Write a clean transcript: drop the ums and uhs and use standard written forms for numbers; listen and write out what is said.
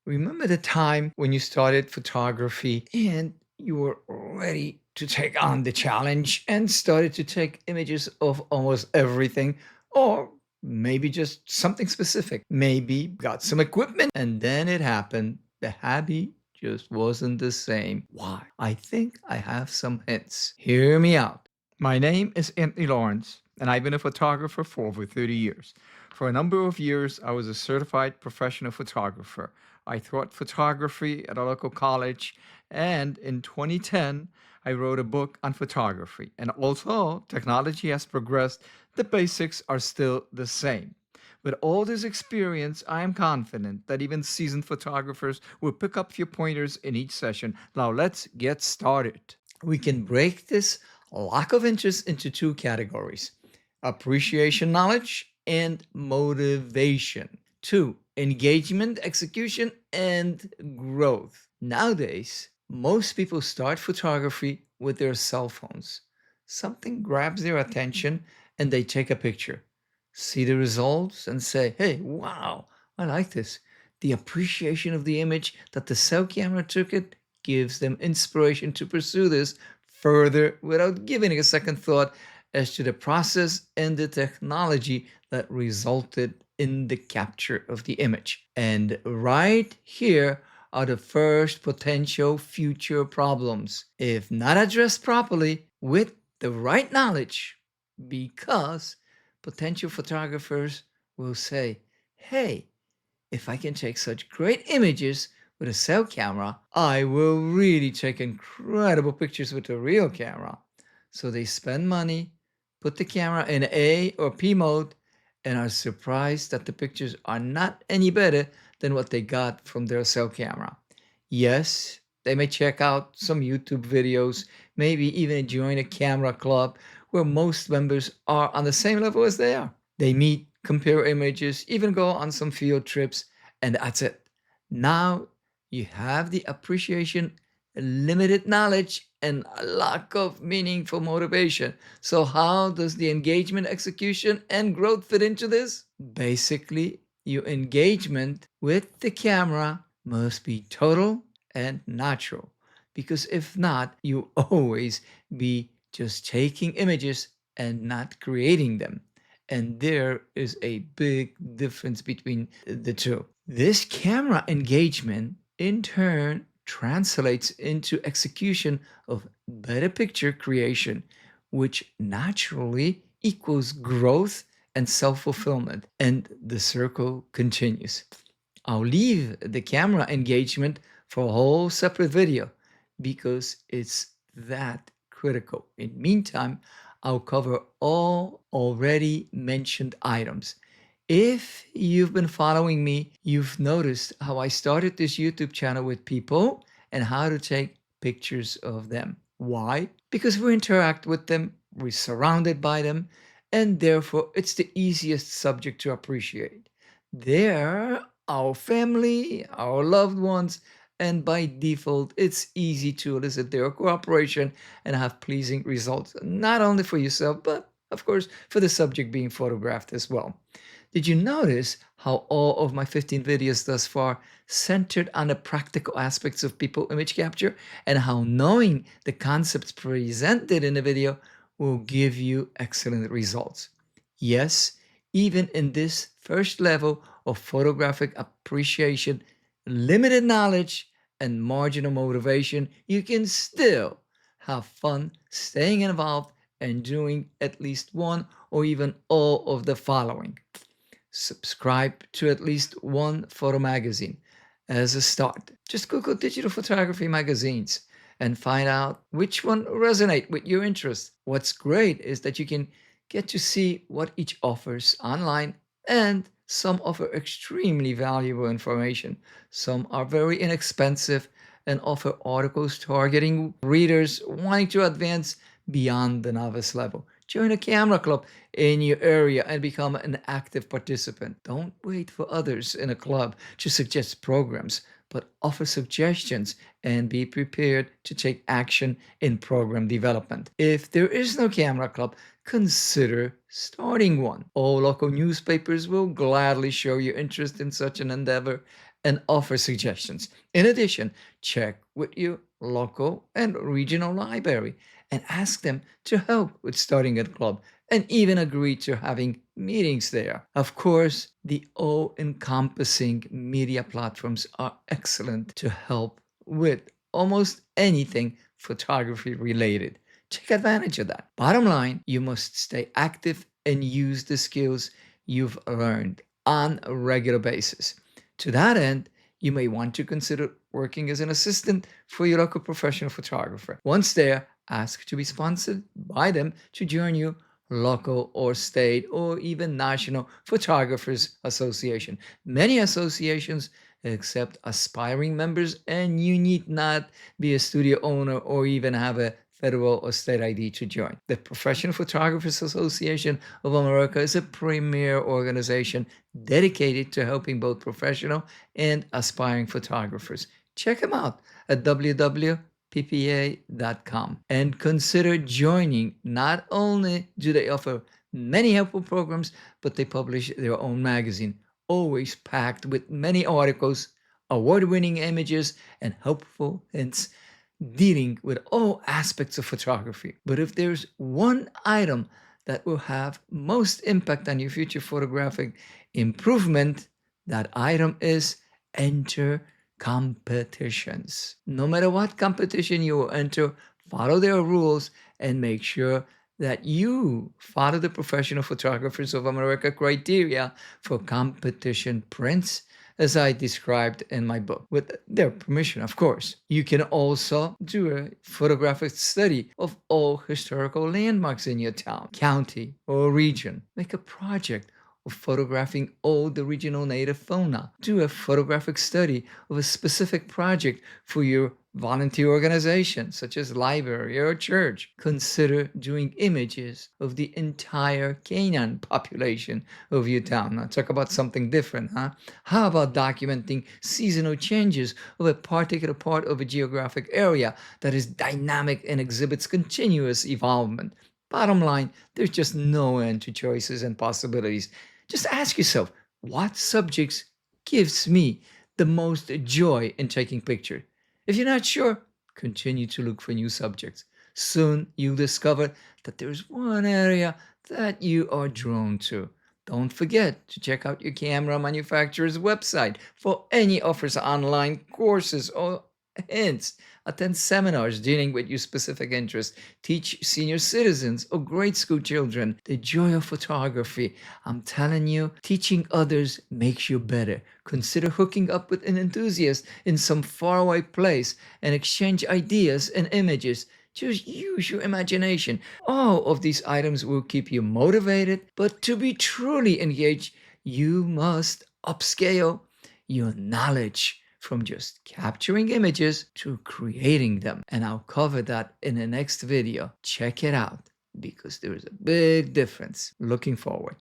Remember the time when you started photography and you were ready to take on the challenge and started to take images of almost everything, or maybe just something specific? Maybe got some equipment and then it happened. The hobby just wasn't the same. Why? I think I have some hints. Hear me out. My name is Anthony Lawrence, and I've been a photographer for over 30 years. For a number of years, I was a certified professional photographer. I taught photography at a local college, and in 2010, I wrote a book on photography. And although technology has progressed, the basics are still the same. With all this experience, I am confident that even seasoned photographers will pick up a few pointers in each session. Now, let's get started. We can break this lack of interest into two categories: appreciation knowledge and motivation. Two, engagement, execution, and growth. Nowadays, most people start photography with their cell phones. Something grabs their attention and they take a picture, see the results, and say, hey, wow, I like this. The appreciation of the image that the cell camera took it gives them inspiration to pursue this further without giving a second thought as to the process and the technology that resulted in the capture of the image. And right here are the first potential future problems, if not addressed properly with the right knowledge, because potential photographers will say, hey, if I can take such great images with a cell camera, I will really take incredible pictures with a real camera. So they spend money, put the camera in A or P mode, and are surprised that the pictures are not any better than what they got from their cell camera. Yes, they may check out some YouTube videos, maybe even join a camera club where most members are on the same level as they are. They meet, compare images, even go on some field trips, and that's it. Now you have the appreciation, limited knowledge, and a lack of meaningful motivation. So, how does the engagement, execution, and growth fit into this? Basically, your engagement with the camera must be total and natural. Because if not, you always be just taking images and not creating them. And there is a big difference between the two. This camera engagement, in turn, translates into execution of better picture creation, which naturally equals growth and self fulfillment. And the circle continues. I'll leave the camera engagement for a whole separate video because it's that critical. In the meantime, I'll cover all already mentioned items. If you've been following me, you've noticed how I started this YouTube channel with people and how to take pictures of them. Why? Because we interact with them, we're surrounded by them, and therefore it's the easiest subject to appreciate. They're our family, our loved ones, and by default, it's easy to elicit their cooperation and have pleasing results, not only for yourself, but of course for the subject being photographed as well. Did you notice how all of my 15 videos thus far centered on the practical aspects of people image capture, and how knowing the concepts presented in the video will give you excellent results? Yes, even in this first level of photographic appreciation, limited knowledge, and marginal motivation, you can still have fun staying involved and doing at least one or even all of the following. Subscribe to at least one photo magazine as a start. Just Google digital photography magazines and find out which one resonate with your interests. What's great is that you can get to see what each offers online, and some offer extremely valuable information. Some are very inexpensive and offer articles targeting readers wanting to advance beyond the novice level. Join a camera club in your area and become an active participant. Don't wait for others in a club to suggest programs, but offer suggestions and be prepared to take action in program development. If there is no camera club, consider starting one. All local newspapers will gladly show your interest in such an endeavor, and offer suggestions. In addition, check with your local and regional library and ask them to help with starting a club and even agree to having meetings there. Of course, the all encompassing media platforms are excellent to help with almost anything photography related. Take advantage of that. Bottom line, you must stay active and use the skills you've learned on a regular basis. To that end, you may want to consider working as an assistant for your local professional photographer. Once there, ask to be sponsored by them to join your local or state or even national photographers association. Many associations accept aspiring members, and you need not be a studio owner or even have a federal or state ID to join. The Professional Photographers Association of America is a premier organization dedicated to helping both professional and aspiring photographers. Check them out at www.ppa.com and consider joining. Not only do they offer many helpful programs, but they publish their own magazine, always packed with many articles, award winning images, and helpful hints dealing with all aspects of photography. But if there's one item that will have most impact on your future photographic improvement, that item is enter competitions. No matter what competition you will enter, follow their rules and make sure that you follow the Professional Photographers of America criteria for competition prints, as I described in my book, with their permission, of course. You can also do a photographic study of all historical landmarks in your town, county, or region. Make a project of photographing all the regional native fauna. Do a photographic study of a specific project for your volunteer organization, such as library or church. Consider doing images of the entire Canaan population of your town. Now, talk about something different, huh? How about documenting seasonal changes of a particular part of a geographic area that is dynamic and exhibits continuous evolvement? Bottom line, there's just no end to choices and possibilities. Just ask yourself, what subjects gives me the most joy in taking pictures? If you're not sure, continue to look for new subjects. Soon you'll discover that there's one area that you are drawn to. Don't forget to check out your camera manufacturer's website for any offers online courses or hints. Attend seminars dealing with your specific interest. Teach senior citizens or grade school children the joy of photography. I'm telling you, teaching others makes you better. Consider hooking up with an enthusiast in some faraway place and exchange ideas and images. Just use your imagination. All of these items will keep you motivated, but to be truly engaged, you must upscale your knowledge from just capturing images to creating them. And I'll cover that in the next video. Check it out because there is a big difference. Looking forward.